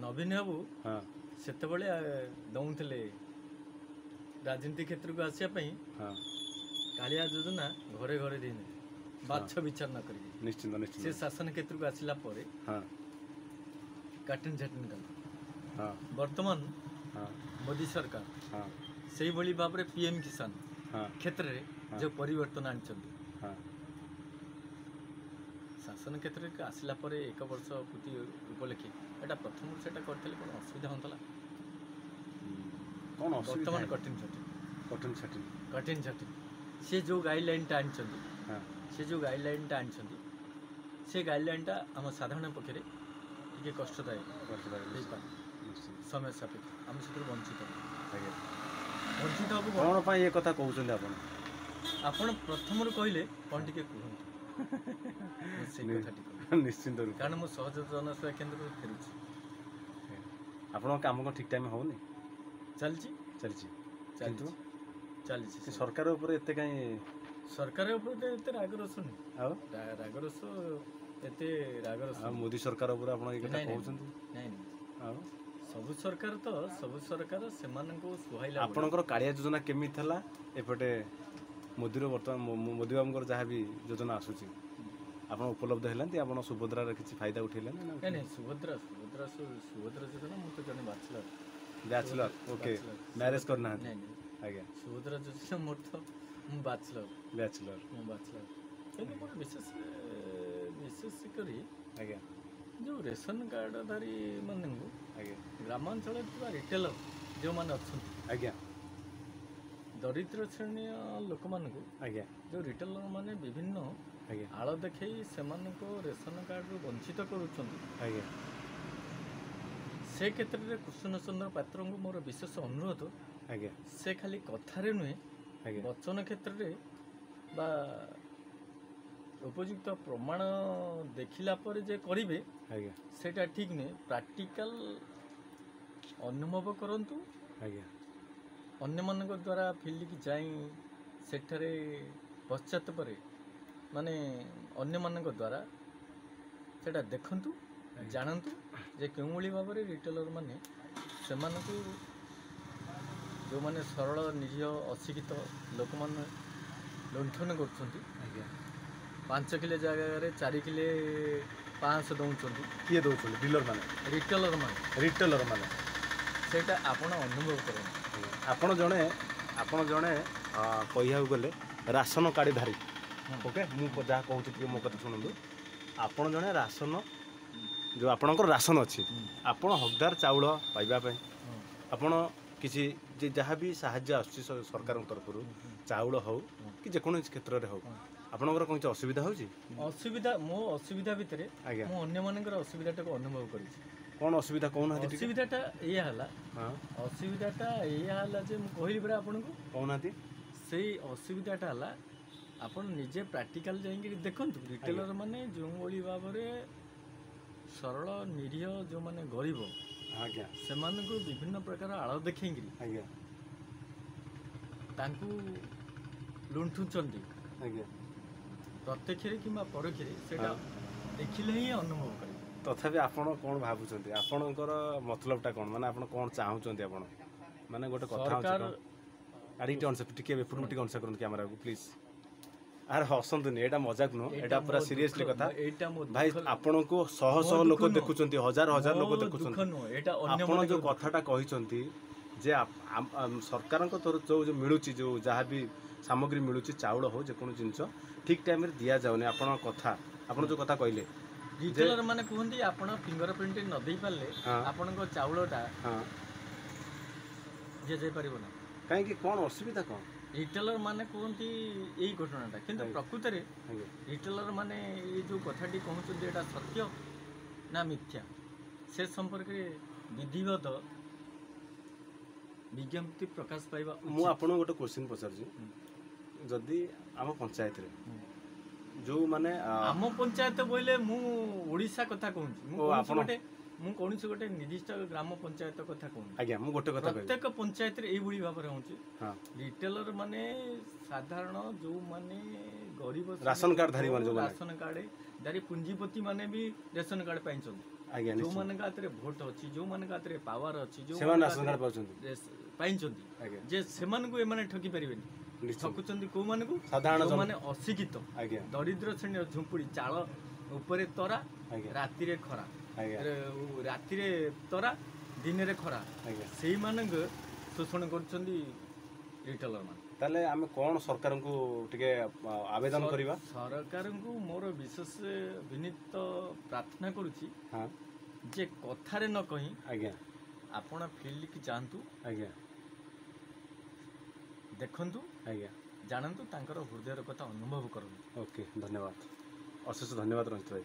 नवीन बाबू हाँ सेतबले दौले राजनीति क्षेत्र को आसपा हाँ कालिया योजना घरे घरे देने बाछ विचार न करी निश्चिंत से निश्चिंत शासन क्षेत्र को आसला पर हाँ काटिन झाटिन कल हाँ वर्तमान हाँ मोदी सरकार हाँ से भली भाव में पीएम किसान हाँ क्षेत्र में हाँ। जो परिवर्तन आनी हाँ शासन क्षेत्र के आसला पर एक वर्ष पूर्ति उपलक्षे एटा प्रथम से करते कौन असुविधा होता कौन असुविधा वर्तमान है? कठिन छटिन कठिन छाटिन कठिन छटिन से जो गाइडलाइन टा आनी हाँ से जो गाइडलाइन टा आनी से गाइडलाइन टा आम साधारण पक्षे टे कष्टदायक निश्चिंत समय सापेक्ष आम से वंचित आज्ञा वंचित हम कौन पाई ये कथा कहउछन्ते आपण आपण प्रथम कहले कौन टी कहतु से कथा निश्चिंत रूप कारण मु सहज जनसेवा केन्द्र फेरुची आपण काम को ठीक टाइम होनी चलची चलछि चलची चलची से सरकार ऊपर एते काई सरकार ऊपर एते रागरस नहीं आ रागरस एते रागरस आ मोदी सरकार ऊपर आपण ये कथा नहीं, नहीं। कहउछन्ते नहीं आ सबु सरकार तो सबु सरकार सेमानंको सुहाइला आपणकर काଳିया योजना केमी थला एपटे मोदी रो वर्तमान मोदी बाबूଙ୍କର ଯାହା ବି योजना आସୁଛି ଆପଣ ଉପଲବ୍ଧ ହେଲାନ୍ତି ଆପଣ ସୁଭଦ୍ରାର କିଛି फायदा उठेलेन ना नहीं नहीं सुभद्रा सुभद्रा सुभद्रा योजना मु तो जने बैचलर बैचलर ओके मैरिज करना है नहीं नहीं आज्ञा सुभद्रा योजना मोर तो मु बैचलर बैचलर मु बैचलर କିନ୍ତୁ ମୋର ବିଶେଷ କରି आज्ञा ଯେଉଁ ରେସନ କାର୍ଡଧାରୀ ମାନଙ୍କୁ आज्ञा ଗ୍ରାମାଞ୍ଚଳରେ ଥିବା ରିଟେଲର ଯେଉଁମାନେ ଅଛନ୍ତି आज्ञा ଦରିଦ୍ର ଶ୍ରେଣୀୟ ଲୋକମାନଙ୍କୁ आज्ञा ଯେଉଁ ରିଟେଲର ମାନେ ବିଭିନ୍ନ आज्ञा ଆଳ ଦେଖାଇ ସେମାନଙ୍କ ରେସନ କାର୍ଡରୁ ବଞ୍ଚିତ କରୁଛନ୍ତି आज्ञा ସେ କ୍ଷେତ୍ରରେ କୃଷ୍ଣ ଚନ୍ଦ୍ର ପାତ୍ରଙ୍କୁ ମୋର ବିଶେଷ ଅନୁରୋଧ आज्ञा ସେ ଖାଲି କଥାରେ ନୁହେଁ आज्ञा ବଚନ କ୍ଷେତ୍ରରେ ବା ଉପଯୁକ୍ତ ପ୍ରମାଣ ଦେଖିଲା ପରେ ଯେ କରିବେ आज्ञा ସେଇଟା ଠିକ୍ ନୁହେଁ ପ୍ରାକ୍ଟିକାଲ ଅନୁଭବ କରନ୍ତୁ आज्ञा ଅନ୍ୟମାନଙ୍କ ଦ୍ୱାରା ଫିଲ୍ଡକୁ ଯାଇ ସେଠାରେ ପଶ୍ଚାତ ପରେ ମାନେ ଅନ୍ୟମାନଙ୍କ ଦ୍ୱାରା ସେଇଟା ଦେଖନ୍ତୁ ଜାଣନ୍ତୁ ଯେ କେଉଁଭଳି ଭାବରେ ରିଟେଲର ମାନେ ସେମାନଙ୍କୁ ଯେଉଁମାନେ ସରଳ ନିରୀହ ଅଶିକ୍ଷିତ ଲୋକମାନେ ଲୁଣ୍ଠନ କରୁଛନ୍ତି आज्ञा 5 କିଲୋ ଜାଗାରେ 4 କିଲୋ 500 ଦେଉଛନ୍ତି किए दउछल डीलर माने ରିଟେଲର ମାନେ रिटेलर माने ସେଇଟା ଆପଣ ଅନୁଭବ କରନ୍ତୁ आपण जणे कहिया गले राशन कार्डधारी ओके मु जहाँ कहूँ मो कथा शुणु आपण जणे राशन जो आपणकर राशन अच्छी आपण हकदार चाउल पाइबापी आपण किसी जहाँ भी साहाय्य आसुची सरकार तरफ चाउल हो कि जेकोसी क्षेत्र में हो आपणकर कौन असुविधा होची असुविधा मो असुविधा भितर आज्ञा मु अन्य मानकर असुविधाटा अनुभव करिछि कौन असुविधा कौन हाथी असुविधाटा एया हला हाँ असुविधाटा एया हला जे मु कहली बरा आपनको कौन हाथी सेई असुविधाटा हला आपण निजे प्रैक्टिकल जाइंगे देखंतु रिटेलर माने जो ओली भाबरे सरल निरीह जो माने गरीब आज्ञा सेमानकु विभिन्न प्रकार आळ देखेंगी आज्ञा तांकु लुंठुचंदी आज्ञा प्रत्यक्ष किंवा परोक्ष सेटा देखिले ही अनुभव करे तथापि आपण कौन भावुଛନ୍ତି आपणकर मतलबटा कौन माने आपण कौन चाहूଛନ୍ତି आपण माने गोटे कथा सरकार आड़ी ऑन टिके एपटू टिके ऑन करन कैमरा को प्लीज अरे हसंतुनी एटा मजाक नो एटा पूरा सीरियसली कथा एटा मो भाई आपण को शह शह लोक देखुଛନ୍ତି हजार हजार लोक देखुଛନ୍ତି एटा अन्य आपण जो कथाटा कहिଛନ୍ତି जे सरकारक तरफ जो मिलुची जो जहाँ भी सामग्री मिलुची चाउल हो जेकोन जिंस ठीक टाइम रे दिया जाउनी आपण कथा आपण जो कथा कहले रिटेलर माने कहंती आपण फिंगरप्रिंट न देई पाले हाँ। आपनको चाउलटा हाँ जे जे परिबो ना काहे कि कोन असुविधा कोन रिटेलर माने कहंती एई घटनाटा किंतु प्रकृत रे रिटेलर माने ये जो कथाटी कहउछन एटा सत्य ना मिथ्या से संपर्क रे विधिवत विज्ञप्ति प्रकाश पाइबा मु आपण गोटे क्वेश्चन पचारछि जदि आम पंचायत रे जो माने आम पंचायत बोले मु ओडिसा कथा कहूँ मु कौन गोटे निर्दिष्ट ग्राम पंचायत कथा कहूँ आज्ञा मु गोटे कथा प्रत्येक पंचायत रे एई भली भाबरे होउची हां रिटेलर माने साधारण जो माने गरीब राशन कार्ड धारी माने जो राशन कार्ड धारी पूंजीपति माने भी राशन कार्ड पाइछन ଆଜ୍ଞା ନିଶ୍ଚୟ। ଯେଉଁମାନଙ୍କ ହାତରେ ଭୋଟ ଅଛି, ଯେଉଁମାନଙ୍କ ହାତରେ ପାୱାର ଅଛି, ସେମାନେ ରାସନ କାର୍ଡ ପାଉଛନ୍ତି ପାଇଛନ୍ତି, ଆଜ୍ଞା ଯେ ସେମାନଙ୍କୁ ଏମାନେ ଠକି ପାରିବେନି। ନିଶ୍ଚୟ। ଠକୁଛନ୍ତି କୋଉମାନଙ୍କୁ? ସାଧାରଣ ଜନ ଯେଉଁମାନେ ଅଶିକ୍ଷିତ, ଆଜ୍ଞା ଦରିଦ୍ର ଶ୍ରେଣୀର ଝୁମ୍ପୁଡ଼ି, ଚାଳ ଉପରେ ତରା, ଆଜ୍ଞା ରାତିରେ ଖରା, ଆଜ୍ଞା ରାତିରେ ତରା, ଦିନରେ ଖରା, ଆଜ୍ଞା। ସେଇମାନଙ୍କୁ ଶୋଷଣ କରୁଛନ୍ତି ରିଟେଲର ମାନେ। ତାହେଲେ ଆମେ କ'ଣ ସରକାରଙ୍କୁ ଟିକେ ଆବେଦନ କରିବା? ସରକାରଙ୍କୁ ମୋର ବିଶେଷ ବିନୀତ ପ୍ରାର୍ଥନା କରୁଛି ହଁ ଯେ କଥାରେ ନ କହି ଆଜ୍ଞା ଆପଣ ଫିଲ୍ଡକି ଯାଆନ୍ତୁ, ଆଜ୍ଞା ଦେଖନ୍ତୁ, ଆଜ୍ଞା ଜାଣନ୍ତୁ, ତାଙ୍କର ହୃଦୟର କଥା ଅନୁଭବ କରନ୍ତୁ। ଓକେ ଧନ୍ୟବାଦ, ଅଶେଷ ଧନ୍ୟବାଦ ରଞ୍ଜିତ ଭାଇ।